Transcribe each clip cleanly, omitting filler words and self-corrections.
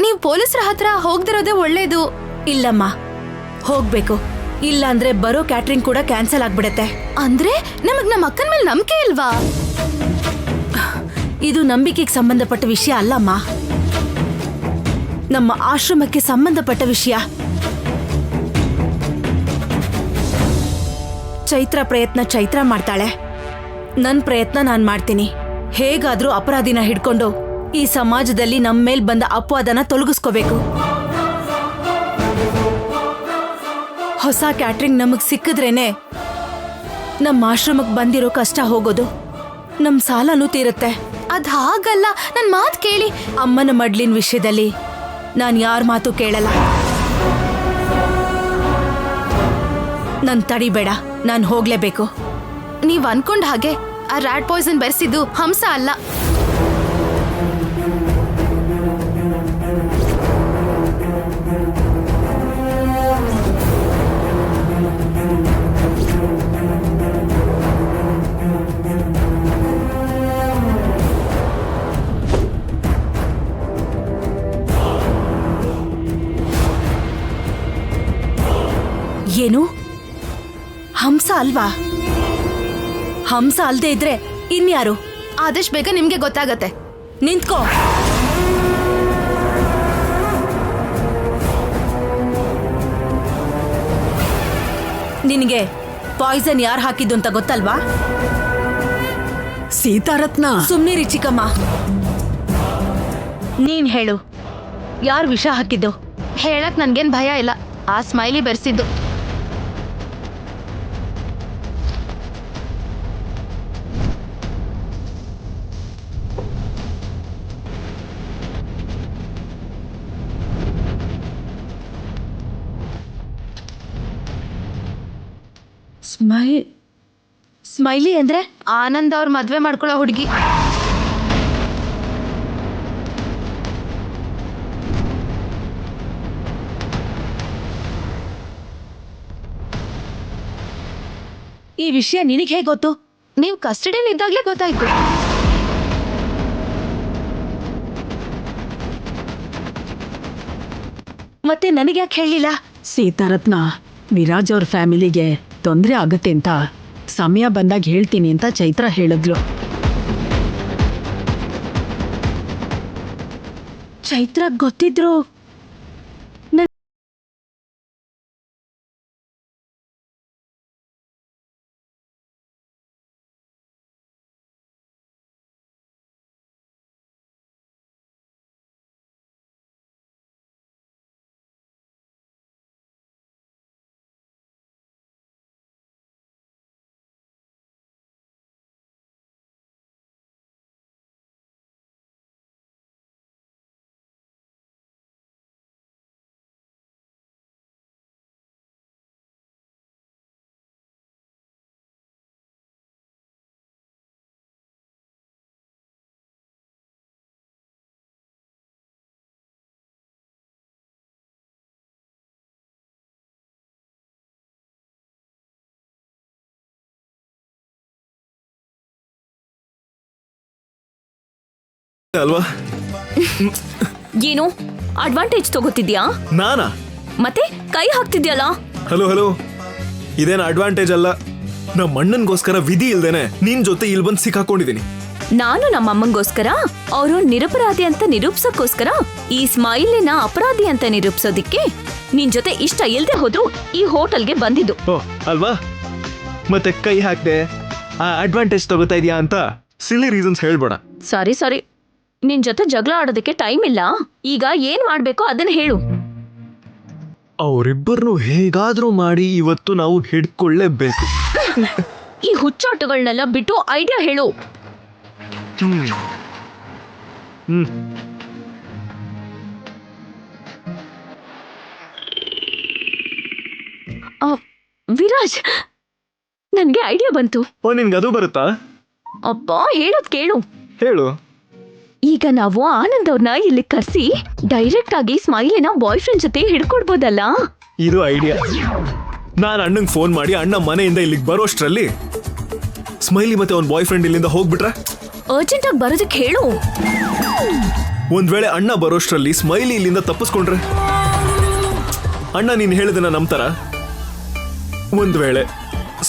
ನೀವ್ ಪೊಲೀಸರ ಹತ್ರ ಹೋಗ್ದಿರೋದೇ ಒಳ್ಳೇದು. ಇಲ್ಲಮ್ಮ, ಹೋಗ್ಬೇಕು. ಇಲ್ಲ ಅಂದ್ರೆ ಬರೋ ಕ್ಯಾಟ್ರಿಂಗ್ ಕೂಡ ಕ್ಯಾನ್ಸಲ್ ಆಗ್ಬಿಡತ್ತೆ. ಅಂದ್ರೆ ನಮಗ್ ನಮ್ಮ ಅಕ್ಕನ ಮೇಲೆ ನಂಬಿಕೆ ಇಲ್ವಾ? ಇದು ನಂಬಿಕೆಗೆ ಸಂಬಂಧಪಟ್ಟ ವಿಷಯ ಅಲ್ಲಮ್ಮ, ನಮ್ಮ ಆಶ್ರಮಕ್ಕೆ ಸಂಬಂಧಪಟ್ಟ ವಿಷಯ. ಚೈತ್ರ ಪ್ರಯತ್ನ ಚೈತ್ರ ಮಾಡ್ತಾಳೆ, ನನ್ ಪ್ರಯತ್ನ ನಾನ್ ಮಾಡ್ತೀನಿ. ಹೇಗಾದ್ರೂ ಅಪರಾಧಿನ ಹಿಡ್ಕೊಂಡು ಈ ಸಮಾಜದಲ್ಲಿ ನಮ್ಮ ಮೇಲ್ ಬಂದ ಅಪವಾದನ ತೊಲಗಿಸ್ಕೋಬೇಕು. ಹೊಸ ಕ್ಯಾಟ್ರಿಂಗ್ ನಮಗ್ ಸಿಕ್ಕಿದ್ರೇನೆ ನಮ್ಮ ಆಶ್ರಮಕ್ಕೆ ಬಂದಿರೋ ಕಷ್ಟ ಹೋಗೋದು, ನಮ್ ಸಾಲನೂ ತೀರುತ್ತೆ. ಅದ್ ಹಾಗಲ್ಲ, ನನ್ ಮಾತ್ ಕೇಳಿ. ಅಮ್ಮನ ಮಡ್ಲಿನ ವಿಷಯದಲ್ಲಿ ನಾನು ಯಾರ ಮಾತು ಕೇಳಲ್ಲ. ನನ್ ತಡಿಬೇಡ, ನಾನು ಹೋಗ್ಲೇಬೇಕು. ನೀವ್ ಅನ್ಕೊಂಡ್ ಹಾಗೆ ಆ ರ್ಯಾಟ್ ಪಾಯ್ಸನ್ ಬೆರೆಸಿದ್ದು ಹಂಸ ಅಲ್ಲ. ಏನು? ಹಂಸ ಅಲ್ವಾ? ಹಂಸ ಅಲ್ದೇ ಇದ್ರೆ ಇನ್ಯಾರು? ಆದಷ್ಟು ಬೇಗ ನಿಮ್ಗೆ ಗೊತ್ತಾಗತ್ತೆ. ನಿಂತ್ಕೋ. ನಿನಗೆ ಪಾಯ್ಸನ್ ಯಾರು ಹಾಕಿದ್ದು ಅಂತ ಗೊತ್ತಲ್ವಾ? ಸೀತಾರತ್ನ. ಸುಮ್ನಿರಿ ಚಿಕ್ಕಮ್ಮ. ನೀನ್ ಹೇಳು, ಯಾರು ವಿಷ ಹಾಕಿದ್ದು? ಹೇಳಕ್ ನನ್ಗೇನ್ ಭಯ ಇಲ್ಲ, ಆ ಸ್ಮೈಲಿ ಬೆರೆಸಿದ್ದು. ಸ್ಮೈಲಿ ಅಂದ್ರೆ ಆನಂದ್ ಅವ್ರ ಮದ್ವೆ ಮಾಡ್ಕೊಳ್ಳೋ ಹುಡುಗಿ. ಈ ವಿಷಯ ನಿನಗೆ ಹೇಗೆ ಗೊತ್ತು? ನೀವು ಕಸ್ಟಡಿಯಲ್ಲಿ ಇದ್ದಾಗ್ಲೇ ಗೊತ್ತಾಯ್ತು. ಮತ್ತೆ ನನಗೆ ಯಾಕೆ ಹೇಳಿಲ್ಲ? ಸೀತಾರತ್ನ, ವಿರಾಜ್ ಅವ್ರ ಫ್ಯಾಮಿಲಿಗೆ ತೊಂದರೆ ಆಗತ್ತೆ ಅಂತ ಸಮಯ ಬಂದಾಗ ಹೇಳ್ತೀನಿ ಅಂತ ಚೈತ್ರ ಹೇಳಿದ್ಲು. ಚೈತ್ರ ಗೊತ್ತಿದ್ರು ಅಲ್ವಾ? ಏನು ಅಡ್ವಾಂಟೇಜ್ ತಗೋತಿದ್ಯಾ? ನಾನಾ? ಮತ್ತೆ ಕೈ ಹಾಕ್ತಿದ್ಯಲ್ಲ? ಹಲೋ ಹಲೋ, ಇದೇನು ಅಡ್ವಾಂಟೇಜ್ ಅಲ್ಲ. ನಮ್ಮ ಅಣ್ಣನ್ಗೋಸ್ಕರ ವಿಧಿ ಇಲ್ದೇನೆ ನಿನ್ ಜೊತೆ ಇಲ್ಲಿ ಬಂದು ಸಿಕ್ಕಾಕೊಂಡಿದೀನಿ. ನಾನು ನಮ್ಮ ಅಮ್ಮಂಗೋಸ್ಕರ ಅವರು ನಿರಪರಾಧಿ ಅಂತ ನಿರೂಪಿಸೋಕ್ಕೋಸ್ಕರ ಈ ಸ್ಮೈಲಿನ ಅಪರಾಧಿ ಅಂತ ನಿರೂಪಿಸೋದಿಕ್ಕೆ ನಿನ್ ಜೊತೆ ಇಷ್ಟ ಇಲ್ದೆ ಹೋದ್ರು ಈ ಹೋಟೆಲ್ಗೆ ಬಂದಿದ್ದು. ಓ ಅಲ್ವಾ? ಮತ್ತೆ ಕೈ ಹಾಕ್ದೆ ಆ ಅಡ್ವಾಂಟೇಜ್ ತಗೋತಾ ಇದೀಯಾ ಅಂತ ಸಿಲಿ ರೀಸನ್ಸ್ ಹೇಳ್ಬೇಡ. ಸಾರಿ, ನಿನ್ ಜೊತೆ ಜಗಳ ಆಡೋದಕ್ಕೆ ಟೈಮ್ ಇಲ್ಲ. ಈಗ ಏನ್ ಮಾಡ್ಬೇಕೋ ಅದನ್ನ ಹೇಳು. ಅವರಿಬ್ಬರನ್ನು ಹೇಗಾದ್ರೂ ಮಾಡಿ ಇವತ್ತು ನಾವು ಹಿಡ್ಕೊಳ್ಳೇಬೇಕು. ಈ ಹುಚ್ಚಾಟಗಳನ್ನೆಲ್ಲ ಬಿಟ್ಟು ಐಡಿಯಾ ಹೇಳು. ವಿರಾಜ್, ನನ್ಗೆ ಐಡಿಯಾ ಬಂತು. ಓ, ನಿನ್ಗೆ ಅದು ಬರುತ್ತಾ? ಅಪ್ಪ ಹೇಳೋದ್ ಕೇಳು. ಹೇಳು. ಈಗ ನಾವು ಆನಂದ್ ಅವ್ರನ್ನ ಇಲ್ಲಿ ಕರ್ಸಿ ಡೈರೆಕ್ಟ್ ಆಗಿ ಸ್ಮೈಲಿನ ಬಾಯ್ ಫ್ರೆಂಡ್ ಜೊತೆ ಹಿಡ್ಕೊಡ್ಬೋದಲ್ಲ? ಇದು ಐಡಿಯಾ. ನಾನು ಅಣ್ಣಂಗೆ ಫೋನ್ ಮಾಡಿ ಅಣ್ಣ ಮನೆಯಿಂದ ಇಲ್ಲಿಗೆ ಬರೋಷ್ಟ್ರಲ್ಲಿ ಸ್ಮೈಲಿ ಮತ್ತೆ ಅವನ ಬಾಯ್ ಫ್ರೆಂಡ್ ಇಲ್ಲಿಂದ ಹೋಗ್ಬಿಟ್ರೆ? ಅರ್ಜೆಂಟ್ ಆಗಿ ಬರೋದಕ್ಕೆ ಹೇಳು. ಒಂದ್ ವೇಳೆ ಅಣ್ಣ ಬರೋಷ್ಟ್ರಲ್ಲಿ ಸ್ಮೈಲಿ ಇಲ್ಲಿಂದ ತಪ್ಪಿಸ್ಕೊಂಡ್ರೆ ಅಣ್ಣ ನೀನ್ ಹೇಳಿದನ ನಂಬ್ತಾರ? ಒಂದ್ ವೇಳೆ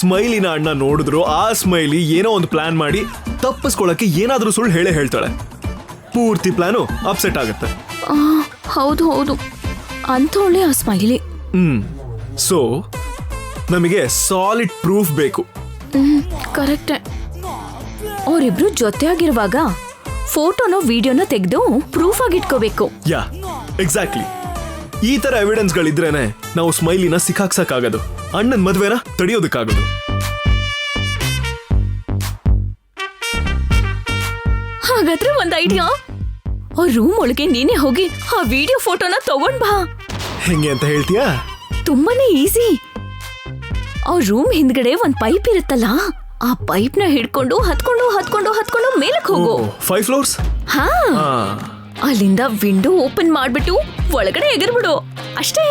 ಸ್ಮೈಲಿನ ಅಣ್ಣ ನೋಡಿದ್ರು ಆ ಸ್ಮೈಲಿ ಏನೋ ಒಂದು ಪ್ಲಾನ್ ಮಾಡಿ ತಪ್ಪಿಸ್ಕೊಳಕ್ಕೆ ಏನಾದ್ರೂ ಸುಳ್ಳು ಹೇಳೇ ಹೇಳ್ತಾಳೆ. ಪೂರ್ತಿ ಪ್ಲಾನು ಅಪ್ಸೆಟ್ ಆಗುತ್ತೆ. ಹೌದು ಹೌದು, ಅಂಥೋಳೆ ಆ ಸ್ಮೈಲಿ. ಸೊ ನಮಗೆ ಸಾಲಿಡ್ ಪ್ರೂಫ್ ಬೇಕು. ಕರೆಕ್ಟೇ. ಅವರಿಬ್ರು ಜೊತೆಯಾಗಿರುವಾಗ ಫೋಟೋನ ವಿಡಿಯೋನ ತೆಗೆದು ಪ್ರೂಫ್ ಆಗಿ ಇಟ್ಕೋಬೇಕು. ಯಾ, ಎಕ್ಸಾಕ್ಟ್ಲಿ. ಈ ತರ ಎವಿಡೆನ್ಸ್ಗಳಿದ್ರೇನೆ ನಾವು ಸ್ಮೈಲಿನ ಸಿಕ್ಕಾಕ್ಸಕ್ಕಾಗದು, ಅಣ್ಣನ ಮದ್ವೆನ ತಡೆಯೋದಕ್ಕಾಗದು. ಹಾಗಾದ್ರೆ ಒಂದ್ ಐಡಿಯಾ, ಅವ್ರ ರೂಮ್ ಒಳಗೆ ನೀನೇ ಹೋಗಿ ಆ ವಿಡಿಯೋ ಫೋಟೋನ ತಗೊಂಡ್ ಬಾ. ಹೆಂಗೆ ಅಂತ ಹೇಳ್ತೀಯಾ? ತುಂಬಾನೇ ಈಸಿ. ಅವ್ರ ರೂಮ್ ಹಿಂದ್ಗಡೆ ಒಂದ್ ಪೈಪ್ ಇರುತ್ತಲ್ಲ, ಆ ಪೈಪ್ ನ ಹಿಡ್ಕೊಂಡು ಹತ್ಕೊಂಡು ಮೇಲಕ್ ಹೋಗು. 5 ಫ್ಲೋರ್ಸ್. ಹಾ, ಅಲ್ಲಿಂದ ವಿಂಡೋ ಓಪನ್ ಮಾಡ್ಬಿಟ್ಟು ಒಳಗಡೆ ಎಗರ್ಬಿಡು, ಅಷ್ಟೇ.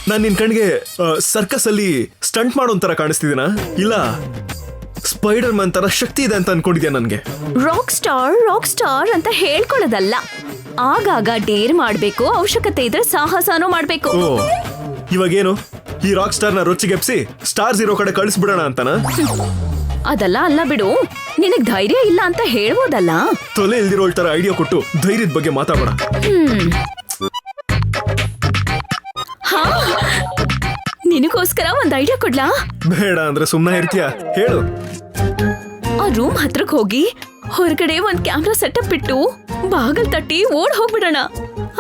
ನಾನ್ ನಿನ್ ಕಣ್ಗೆ ಸರ್ಕಸ್ ಅಲ್ಲಿ ಸ್ಟಂಟ್ ಮಾಡೋ ತರ ಕಾಣಿಸ್ತಿದ್ದೀನಾ? ಇಲ್ಲ ಸ್ಪೈಡರ್ ಮ್ಯಾನ್ ತರ ಶಕ್ತಿ ಇದೆ ಅಂತ ಅನ್ಕೊಂಡಿದ್ಯಾ ನನ್ಗೆ? ರಾಕ್ ಸ್ಟಾರ್ ಅಂತ ಹೇಳ್ಕೊಳ್ಳೋದಲ್ಲ, ಆಗಾಗ ಡೇರ್ ಮಾಡ್ಬೇಕು, ಅವಶ್ಯಕತೆ ಇದ್ರೆ ಸಾಹಸನೂ ಮಾಡ್ಬೇಕು. ಓ, ಇವಾಗೇನು ಈ ರಾಕ್ ಸ್ಟಾರ್ ನ ರೊಚ್ಚಿಗೆಪ್ಸಿ ಸ್ಟಾರ್ಸ್ ಇರೋ ಕಡೆ ಕಳಿಸ್ಬಿಡೋಣ ಅಂತನಾ? ಅದಲ್ಲ ಅಲ್ಲ ಬಿಡು, ನಿನಗ್ ಧೈರ್ಯ ಇಲ್ಲ ಅಂತ ಹೇಳ್ಬೋದಲ್ಲ. ತೊಲೆ ಇಲ್ದಿರೋ ತರ ಐಡಿಯಾ ಕೊಟ್ಟು ಧೈರ್ಯದ ಬಗ್ಗೆ ಮಾತಾಡೋಣ. ಹಾ, ನಿನಗೋಸ್ಕರ ಒಂದ್ ಐಡಿಯಾ ಕೊಡ್ಲಾ? ಬೇಡ ಅಂದ್ರೆ ಸುಮ್ಮನೆ ಇರ್ತೀಯಾ? ಹೇಳು. ಆ ರೂಮ್ ಹತ್ರಕ್ ಹೋಗಿ ಹೊರಗಡೆ ಒಂದ್ ಕ್ಯಾಮ್ರಾ ಸೆಟಪ್ ಇಟ್ಟು ಬಾಗಲ್ ತಟ್ಟಿ ಓಡ್ ಹೋಗ್ಬಿಡೋಣ.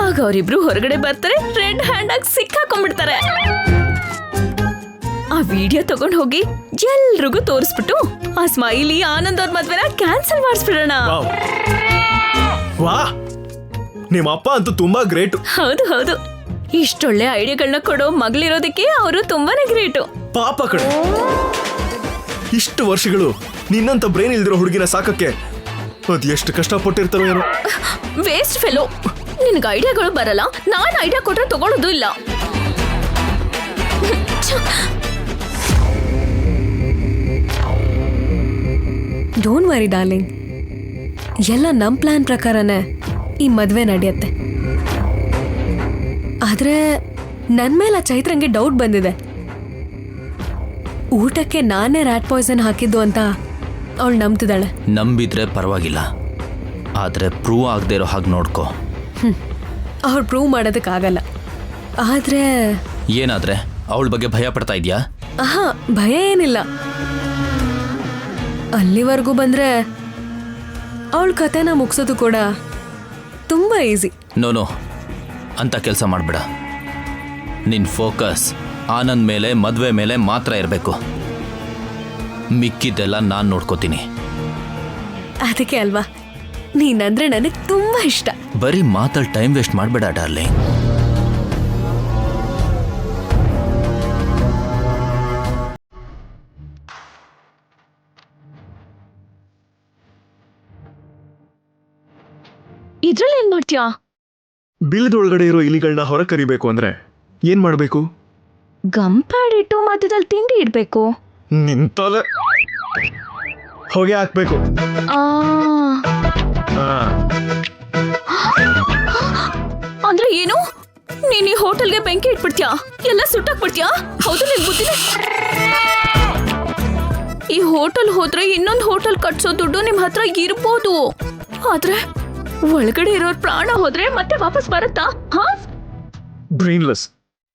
ಆಗ ಅವರಿಬ್ರು ಹೊರಗಡೆ ಬರ್ತಾರೆ, ರೆಡ್ ಹ್ಯಾಂಡ್ ಆಗಿ ಸಿಕ್ಕಾಕೊಂಡ್ಬಿಡ್ತಾರೆ. ಆ ವಿಡಿಯೋ ತಗೊಂಡ್ ಹೋಗಿ ಎಲ್ರಿಗೂ ತೋರಿಸ್ಬಿಟ್ಟು ಆ ಸ್ಮೈಲಿ ಆನಂದ್ ಅವ್ರ ಮದ್ವೆನ ಕ್ಯಾನ್ಸಲ್ ಮಾಡಿಸ್ಬಿಡೋಣ. ವಾ, ನಿಮ್ಮ ಅಪ್ಪ ಅಂತೂ ತುಂಬಾ ಗ್ರೇಟ್. ಹೌದು ಹೌದು, ಇಷ್ಟೊಳ್ಳೆ ಐಡಿಯಾಗಳನ್ನ ಕೊಡೋ ಮಗಳಿರೋದಕ್ಕೆ ಅವರು ತುಂಬಾನೇ ಗ್ರೇಟು. ಪಾಪ ಕಡೆ, ಇಷ್ಟು ವರ್ಷಗಳು ನಿನ್ನಂತ ಬ್ರೈನ್ ಇಲ್ದಿರೋ ಹುಡುಗಿನ ಸಾಕಕ್ಕೆ ಅದ್ ಎಷ್ಟು ಕಷ್ಟಪಟ್ಟಿರ್ತಾರೋ ಏನೋ. ವೇಸ್ಟ್ ಫೆಲೋ, ನಿನ್ಗೆ ಐಡಿಯಾಗಳು ಬರಲ್ಲ, ನಾನ್ ಐಡಿಯಾ ಕೊಟ್ರೆ ತಗೊಳ್ಳೋದು ಇಲ್ಲ. ಡೋಂಟ್ ವರಿ ಡಾರ್ಲಿಂಗ್, ಎಲ್ಲ ನಮ್ ಪ್ಲಾನ್ ಪ್ರಕಾರನೇ ಈ ಮದ್ವೆ ನಡೆಯುತ್ತೆ. ಆದ್ರೆ ನನ್ ಮೇಲೆ ಆ ಚೈತ್ರಂಗೆ ಡೌಟ್ ಬಂದಿದೆ. ಊಟಕ್ಕೆ ನಾನೇ ರ್ಯಾಟ್ ಪಾಯ್ಸನ್ ಹಾಕಿದ್ದು ಅಂತ ಅವಳು ನಂಬ್ತಿದ್ದಾಳೆ. ನಂಬಿದ್ರೆ ಪರವಾಗಿಲ್ಲ, ಆದ್ರೆ ಪ್ರೂವ್ ಆಗದೆ ಇರೋ ಹಾಗೆ ನೋಡ್ಕೋ. ಅವ್ರು ಪ್ರೂವ್ ಮಾಡೋದಕ್ಕಾಗಲ್ಲ. ಆದ್ರೆ ಏನಾದ್ರೆ ಅವಳ ಬಗ್ಗೆ ಭಯ ಪಡ್ತಾ ಇದೆಯಾ? ಆಹಾ, ಭಯ ಏನಿಲ್ಲ. ಅಲ್ಲಿವರೆಗೂ ಬಂದ್ರೆ ಅವಳ ಕತೆನ ಮುಗಿಸೋದು ಕೂಡ ತುಂಬಾ ಈಸಿ. ನೋ, ಅಂತ ಕೆಲಸ ಮಾಡಬೇಡ. ನಿನ್ನ ಫೋಕಸ್ ಆನಂದ್ ಮೇಲೆ, ಮದುವೆ ಮೇಲೆ ಮಾತ್ರ ಇರಬೇಕು. ಮಿಕ್ಕಿದ್ದೆಲ್ಲ ನಾನು ನೋಡ್ಕೋತೀನಿ. ಅದಕ್ಕೆ ಅಲ್ವಾ ನೀನಂದ್ರೆ ನನಗೆ ತುಂಬಾ ಇಷ್ಟ. ಬರೀ ಮಾತಲ್ಲಿ ಟೈಮ್ ವೇಸ್ಟ್ ಮಾಡಬೇಡ ಡಾರ್ಲಿಂಗ್. ಇದ್ರಲ್ಲಿ ಏನ್ ಮಾಡ್ತೀಯಾ? ಬಿಲ್ದೊಳಗಡೆ ಇರೋ ಇಲಿಗಳನ್ನ ಹೊರ ಕರಿಬೇಕು ಅಂದ್ರೆ ಏನ್ ಮಾಡ್ಬೇಕು? ಗಮ್ ಪ್ಯಾಡ್ ಇಟ್ಟು ಮಧ್ಯದಲ್ಲಿ ತಿಂಡಿ ಇಡ್ಬೇಕು. ನಿಂತಲೆ ಹೊಗೆ ಹಾಕ್ಬೇಕು. ಅಂದ್ರೆ ಏನು? ನೀನ್ ಈ ಹೋಟೆಲ್ಗೆ ಬೆಂಕಿ ಇಟ್ಬಿಡ್ತೀಯಾ? ಎಲ್ಲ ಸುಟ್ಟಾಕ್ಬಿಡ್ತೀಯಾ? ಹೌದು, ನಿನ್ ಬುದ್ಧಿನ. ಈ ಹೋಟೆಲ್ ಹೋದ್ರೆ ಇನ್ನೊಂದು ಹೋಟೆಲ್ ಕಟ್ಸೋ ದುಡ್ಡು ನಿಮ್ ಹತ್ರ ಇರ್ಬೋದು, ಆದ್ರೆ ಒಳಗಡೆ ಇರೋರ್ ಪ್ರಾಣ ಹೋದ್ರೆ ಮತ್ತೆ ವಾಪಸ್ ಬರುತ್ತಾ? ಬ್ರೈನ್ಲೆಸ್.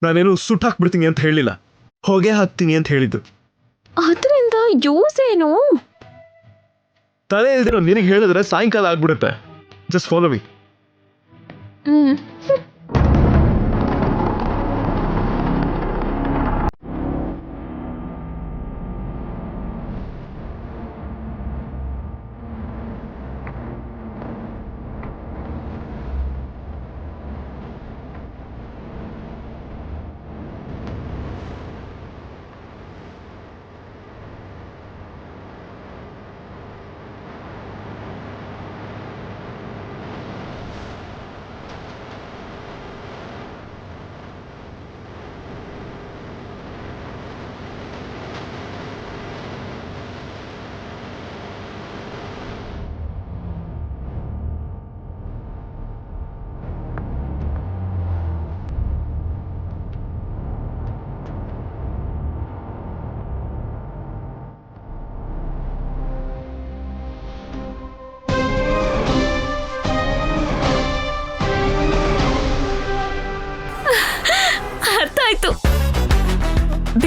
ನಾನೇನು ಸುಟ್ಟಾಕ್ಬಿಡ್ತೀನಿ ಅಂತ ಹೇಳಿಲ್ಲ, ಹೊಗೆ ಹಾಕ್ತೀನಿ ಅಂತ ಹೇಳಿದ್ದು. ಅದರಿಂದ ಯೂಸ್ ಏನು? ತಲೆ ಇಲ್ದಿರೋ ನಿನಗೆ ಹೇಳಿದ್ರೆ ಸಾಯಂಕಾಲ ಆಗ್ಬಿಡುತ್ತೆ. Just follow me.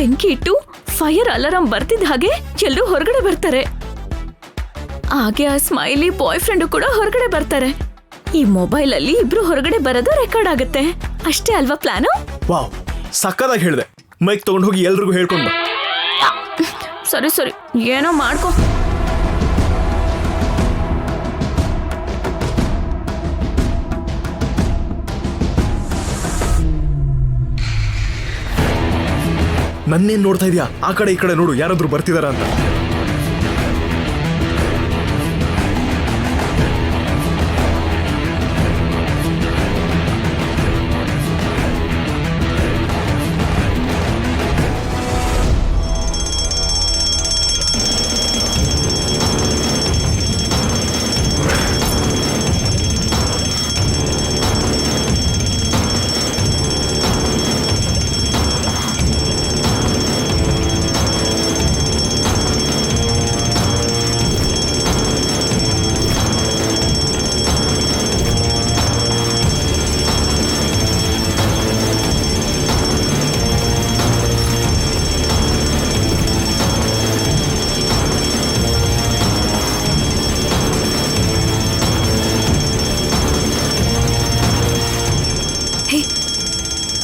ಬೆಂಕಿ ಇಟ್ಟು ಫೈರ್ ಅಲಾರಾಮ್ ಬರ್ತಿದ್ದ ಹಾಗೆ ಎಲ್ಲರೂ ಹೊರಗಡೆ ಬರ್ತಾರೆ. ಹಾಗೆ ಆ ಸ್ಮೈಲಿ ಬಾಯ್ ಫ್ರೆಂಡು ಕೂಡ ಹೊರಗಡೆ ಬರ್ತಾರೆ. ಈ ಮೊಬೈಲ್ ಅಲ್ಲಿ ಇಬ್ರು ಹೊರಗಡೆ ಬರೋದು ರೆಕಾರ್ಡ್ ಆಗುತ್ತೆ. ಅಷ್ಟೇ ಅಲ್ವಾ ಪ್ಲಾನು? ವಾವ್, ಸಕ್ಕದಾಗಿ ಹೇಳಿದೆ. ಮೈಕ್ ತಗೊಂಡು ಹೋಗಿ ಎಲ್ರಿಗೂ ಹೇಳ್ಕೊಂಡು ಬಾ. ಸರಿ ಸರಿ, ಏನೋ ಮಾಡ್ಕೊ. ನನ್ನೇನ್ ನೋಡ್ತಾ ಇದೀಯಾ? ಆ ಕಡೆ ಈ ಕಡೆ ನೋಡು, ಯಾರಾದ್ರೂ ಬರ್ತಿದಾರ ಅಂತ.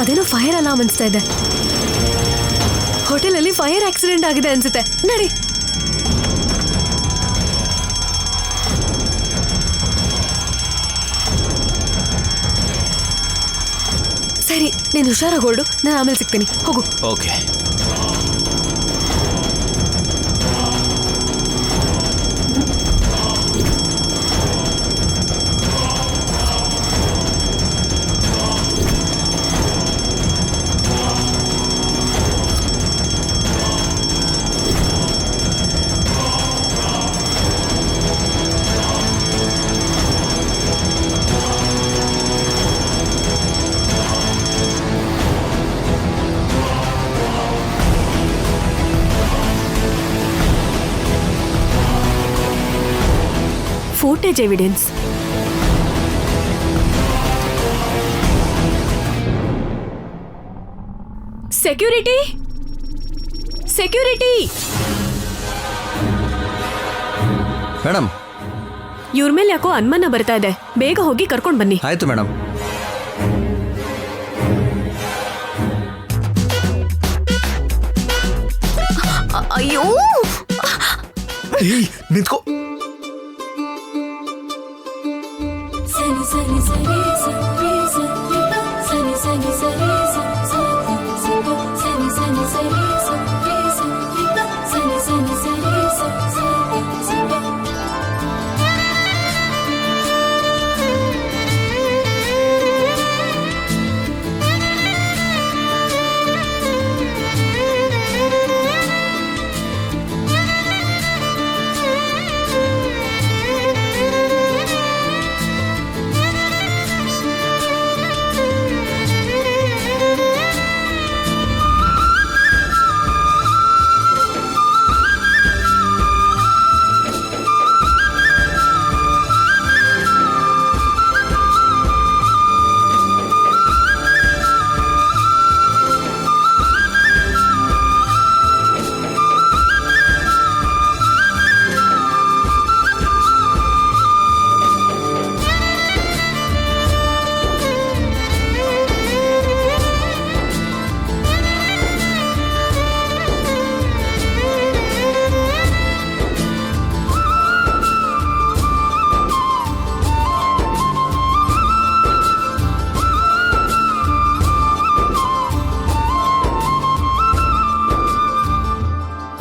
ಅದೇನೋ ಫೈರ್ ಅಲಾರ್ಮ್ ಅನ್ಸ್ತಾ ಇದೆ. ಹೋಟೆಲಲ್ಲಿ ಫೈರ್ ಆಕ್ಸಿಡೆಂಟ್ ಆಗಿದೆ ಅನ್ಸುತ್ತೆ. ನಡಿ. ಸರಿ, ನೀನು ಹುಷಾರಾಗಿ ಹೊರಡು, ನಾನು ಆಮೇಲೆ ಸಿಗ್ತೀನಿ. ಹೋಗು. Okay. Footage evidence. Security, security. Madam, ಇವ್ರ ಮೇಲೆ ಯಾಕೋ ಅನುಮಾನ ಬರ್ತಾ ಇದೆ. ಬೇಗ ಹೋಗಿ ಕರ್ಕೊಂಡು ಬನ್ನಿ. ಆಯ್ತು ಮೇಡಮ್. ಅಯ್ಯೋ, ನಿಂತ್ಕೋ.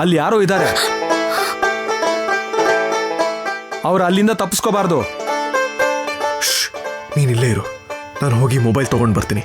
ಅಲ್ಲಿ ಯಾರೋ ಇದ್ದಾರೆ. ಅವ್ರು ಅಲ್ಲಿಂದ ತಪ್ಪಿಸ್ಕೋಬಾರ್ದು. ನೀನಿಲ್ಲೇ ಇರು, ನಾನು ಹೋಗಿ ಮೊಬೈಲ್ ತಗೊಂಡು ಬರ್ತೀನಿ.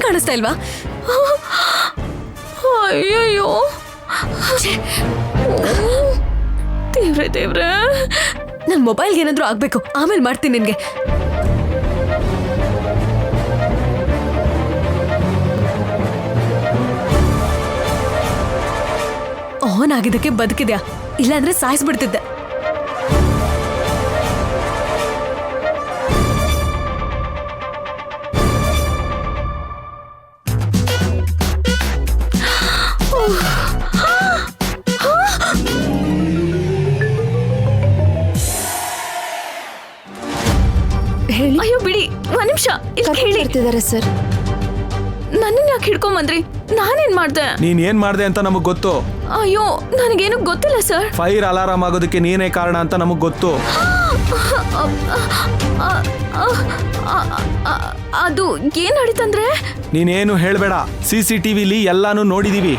ಕಾಣಿಸ್ತಾ ಇಲ್ವಾ? ಅಯ್ಯಯ್ಯೋ ದೇವ್ರೆ ದೇವ್ರೆ, ನನ್ ಮೊಬೈಲ್ಗೆ ಏನಾದ್ರೂ ಆಗ್ಬೇಕು, ಆಮೇಲೆ ಮಾಡ್ತೀನಿ ನಿನ್ಗೆ. ಆನ್ ಆಗಿದ್ದಕ್ಕೆ ಬದುಕಿದ್ಯಾ, ಇಲ್ಲಾಂದ್ರೆ ಸಾಯಿಸ್ಬಿಡ್ತಿದ್ದೆ. ಹೇಳಿ. ಅಯ್ಯೋ ಬಿಡಿ, ಒಂದ್ ನಿಮಿಷ ಇಲ್ಲಿ ಹೇಳಿ. ಹೇಳ್ತಿದ್ದಾರೆ ಸರ್. ನನ್ನನ್ನ ಯಾಕೆ ಹಿಡ್ಕೊಂಬಂದ್ರಿ? ನಾನೇನ್ ಮಾಡ್ದೆ? ನೀನ್ ಏನ್ ಮಾಡ್ದೆ ಅಂತ ನಮಗ್ ಗೊತ್ತು. ಅಯ್ಯೋ ನನಗೇನು ಗೊತ್ತಿಲ್ಲ ಸರ್. ಫೈರ್ ಅಲಾರಾಮ್ ಆಗೋದಕ್ಕೆ ನೀನೇ ಕಾರಣ ಅಂತ ನಮಗ್ ಗೊತ್ತು. ಅದು ಏನ್ ನಡೀತಂದ್ರೆ? ನೀನೇನು ಹೇಳ್ಬೇಡ, CCTVಲಿ ಎಲ್ಲಾನು ನೋಡಿದೀವಿ.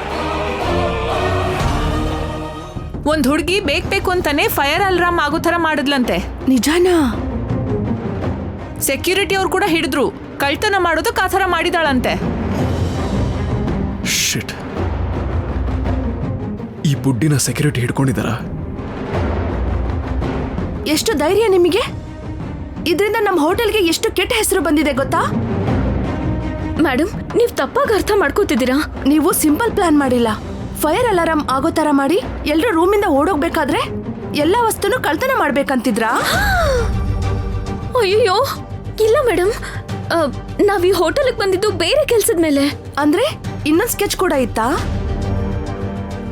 ಒಂದ್ ಹುಡುಗಿ ಬೇಕು ಅಂತಾನೆ ಫೈರ್ ಅಲಾರಾಮ್ ಆಗೋ ತರ ಮಾಡಿದ್ಲಂತೆ. ನಿಜಾನಾ? ಸೆಕ್ಯೂರಿಟಿ ಅವ್ರು ಕೂಡ ಹಿಡಿದ್ರು. ಕಳ್ತನ ಮಾಡೋದಕ್ಕೆ ಆ ಥರ ಮಾಡಿದಾಳಂತೆ. ಶಿಟ್, ಈ ಬುಡ್ಡಿನ ಸೆಕ್ಯೂರಿಟಿ ಹಿಡ್ಕೊಂಡಿದಾರ. ಎಷ್ಟು ಧೈರ್ಯ ನಿಮಗೆ? ಇದರಿಂದ ನಮ್ಮ ಹೋಟೆಲ್ಗೆ ಎಷ್ಟು ಕೆಟ್ಟ ಹೆಸರು ಬಂದಿದೆ ಗೊತ್ತಾ? ಮೇಡಮ್, ನೀವ್ ತಪ್ಪಾಗಿ ಅರ್ಥ ಮಾಡ್ಕೋತಿದ್ದೀರಾ. ನೀವು ಸಿಂಪಲ್ ಪ್ಲಾನ್ ಮಾಡಿಲ್ಲ. ಫೈರ್ ಅಲಾರಾಮ್ ಆಗೋ ತರ ಮಾಡಿ ಎಲ್ರೂ ರೂಮಿಂದ ಓಡೋಗ್ಬೇಕಾದ್ರೆ ಎಲ್ಲಾ ವಸ್ತುನು ಕಳ್ತನ ಮಾಡ್ಬೇಕಂತಿದ್ರಾ? ಅಯ್ಯೋ ಇಲ್ಲ ಮೇಡಮ್, ನಾವ್ ಈ ಹೋಟೆಲ್ಗೆ ಬಂದಿದ್ದು ಬೇರೆ ಕೆಲ್ಸದ ಮೇಲೆ. ಅಂದ್ರೆ ಇನ್ನೊಂದ್ ಸ್ಕೆಚ್ ಕೂಡ ಇತ್ತಾ?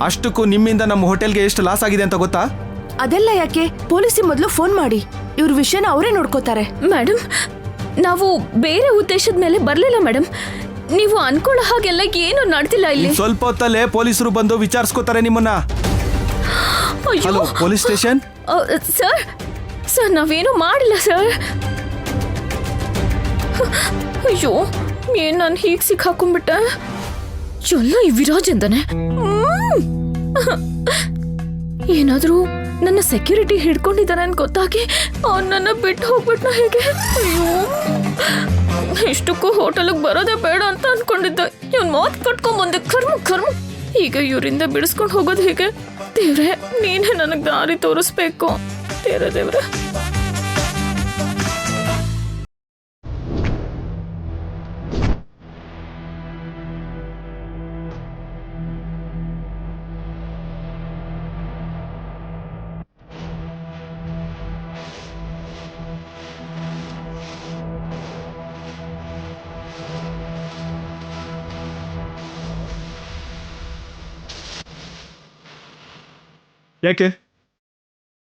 ಅಷ್ಟಕ್ಕೂ ನಿಮ್ಮಿಂದ ನಮ್ಮ ಹೋಟೆಲ್ಗೆ ಎಷ್ಟು ಲಾಸ್ ಆಗಿದೆ ಅಂತ ಗೊತ್ತಾ? ಅದೆಲ್ಲ ಯಾಕೆ? ಪೊಲೀಸಿಗೆ ಮೊದಲು ಫೋನ್ ಮಾಡಿ, ಇವ್ರ ವಿಷಯನ ಅವರೇ ನೋಡ್ಕೋತಾರೆ. ಮೇಡಮ್, ನಾವು ಬೇರೆ ಉದ್ದೇಶದ ಮೇಲೆ ಬರ್ಲಿಲ್ಲ ಮೇಡಮ್. ನೀವು ಅನ್ಕೊಳ್ಳೋ ಹಾಗೆಲ್ಲ ಏನು ನಡೆದಿಲ್ಲ ಇಲ್ಲಿ. ಸ್ವಲ್ಪ ಹೊತ್ತಲ್ಲೇ ಪೊಲೀಸರು ಬಂದು ವಿಚಾರಿಸ್ಕೋತಾರೆ ನಿಮ್ಮನ್ನ. Hello, police station. Sir sir, ನಾವೇನು ಮಾಡಿಲ್ಲ ಸರ್. ಅಯ್ಯೋ, ಏನ್ ನಾನು ಹೀಗೆ ಸಿಕ್ಕಾಕೊಂಡ್ಬಿಟ್ಟೆ. ಎಲ್ಲ ಈ ವಿರಾಜ್ ಅಂತಾನೆ. ಏನಾದ್ರೂ ನನ್ನ ಸೆಕ್ಯೂರಿಟಿ ಹಿಡ್ಕೊಂಡಿದ್ದಾನೆ ಅಂತ ಗೊತ್ತಾಗಿ ಅವ್ನು ನನ್ನ ಬಿಟ್ಟು ಹೋಗ್ಬಿಟ್ನ ಹೇಗೆ? ಅಯ್ಯೋ, ಇಷ್ಟಕ್ಕೂ ಹೋಟೆಲ್ಗೆ ಬರೋದೇ ಬೇಡ ಅಂತ ಅನ್ಕೊಂಡಿದ್ದೆ. ಇವ್ನ ಮಾತು ಕಟ್ಕೊಂಡ್ ಬಂದೆ. ಕರ್ಮ. ಈಗ ಇವರಿಂದ ಬಿಡಿಸ್ಕೊಂಡು ಹೋಗೋದು ಹೇಗೆ? ದೇವ್ರೆ, ನೀನೇ ನನಗೆ ದಾರಿ ತೋರಿಸ್ಬೇಕು. ದೇವ್ರೆ.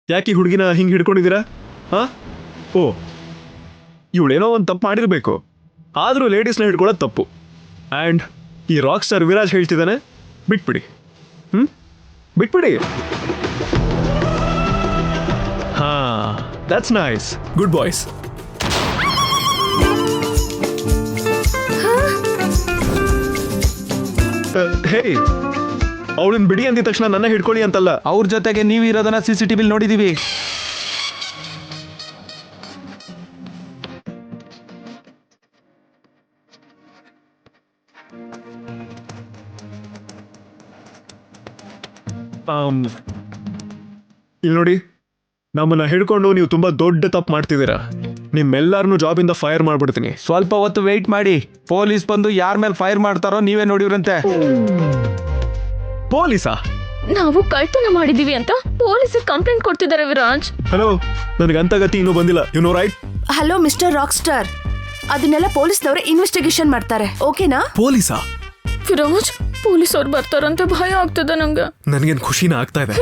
ಯಾಕೆ ಈ ಹುಡುಗಿನ ಹಿಂಗೆ ಹಿಡ್ಕೊಂಡಿದ್ದೀರಾ? ಹಾ? ಓ, ಇವಳೇನೋ ಒಂದು ತಪ್ಪು ಮಾಡಿರ್ಬೇಕು. ಆದರೂ ಲೇಡೀಸ್ನ ಹಿಡ್ಕೊಳ್ಳೋದು ತಪ್ಪು. ಆ್ಯಂಡ್ ಈ ರಾಕ್ ಸ್ಟಾರ್ ವಿರಾಜ್ ಹೇಳ್ತಿದ್ದಾನೆ, ಬಿಟ್ಬಿಡಿ. ಬಿಟ್ಬಿಡಿ. ಹಾ, that's nice. Good boys. Hey, ಅವಳನ್ನ ಬಿಡಿ ಅಂದಿದ ತಕ್ಷಣ ನನ್ನ ಹಿಡ್ಕೊಳ್ಳಿ ಅಂತಲ್ಲ. ಅವ್ರ ಜೊತೆಗೆ ನೀವು ಇರೋದನ್ನ CCTVಲಿ ನೋಡಿದೀವಿ. ಇಲ್ಲಿ ನೋಡಿ, ನಮ್ಮನ್ನ ಹಿಡ್ಕೊಂಡು ನೀವು ತುಂಬಾ ದೊಡ್ಡ ತಪ್ಪು ಮಾಡ್ತಿದ್ದೀರಾ. ನಿಮ್ಮೆಲ್ಲರನ್ನೂ ಜಾಬಿಂದ ಫೈರ್ ಮಾಡ್ಬಿಡ್ತೀನಿ. ಸ್ವಲ್ಪ ಹೊತ್ತು ವೆಯ್ಟ್ ಮಾಡಿ, ಪೊಲೀಸ್ ಬಂದು ಯಾರ ಮೇಲೆ ಫೈರ್ ಮಾಡ್ತಾರೋ ನೀವೇ ನೋಡಿವ್ರಂತೆ. ಪೊಲೀಸಾ? ನಾವು ಕಳ್ತನ ಮಾಡಿದೀವಿ ಅಂತ ಪೊಲೀಸ್ ಕಂಪ್ಲೇಂಟ್ ಕೊಡ್ತಿದ್ದಾರೆ ವಿರಾಜ್. ಹಲೋ, ನನಗಂತ ಗತಿ ಇನ್ನೂ ಬಂದಿಲ್ಲ. You know right? Hello mister rock star, ಅದನ್ನೆಲ್ಲ ಪೊಲೀಸ್ನವರೇ ಇನ್ವೆಸ್ಟಿಗೇಷನ್ ಮಾಡ್ತಾರೆ, ಓಕೆನಾ? ಪೊಲೀಸಾ? ವಿರಾಜ್, ಪೊಲೀಸ್ ಅವ್ರು ಬರ್ತಾರಂತ ಭಯ ಆಗ್ತದೆ ನಂಗೆ. ನನಗೇನು ಖುಷಿನ ಆಗ್ತಾ ಇದೆ.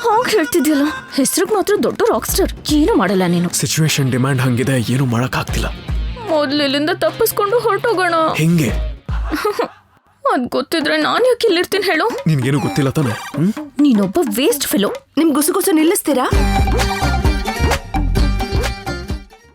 ಹಾಗೆ ಹೇಳ್ತಿದ್ಯಲ್ಲ, ಹೆಸರಿಗೆ ಮಾತ್ರ ದೊಡ್ಡ ರಾಕ್ ಸ್ಟಾರ್, ಏನು ಮಾಡಲ್ಲ ನೀನು. ಸಿಚುವೇಶನ್ ಡಿಮ್ಯಾಂಡ್ ಹಂಗಿದೆ, ಏನು ಮಾಡಕ್ಕಾಗ್ತಿಲ್ಲ. ಮೊದ್ಲು ಇಲ್ಲಿಂದ ತಪ್ಪಿಸ್ಕೊಂಡು ಹೊರಟೋಗೋಣ. ಹೆಂಗೆ? ಅದ್ ಗೊತ್ತಿದ್ರೆ ನಾನು ಯಾಕೆ ಇಲ್ಲಿರ್ತೀನಿ ಹೇಳು? ನಿನ್ಗೇನು ಗೊತ್ತಿಲ್ಲ ತಾನೆ? ನೀನೊಬ್ಬ ವೇಸ್ಟ್ ಫೆಲೋ. ನಿಮ್ ಗುಸುಗುಸು ನಿಲ್ಲಿಸ್ತೀರಾ?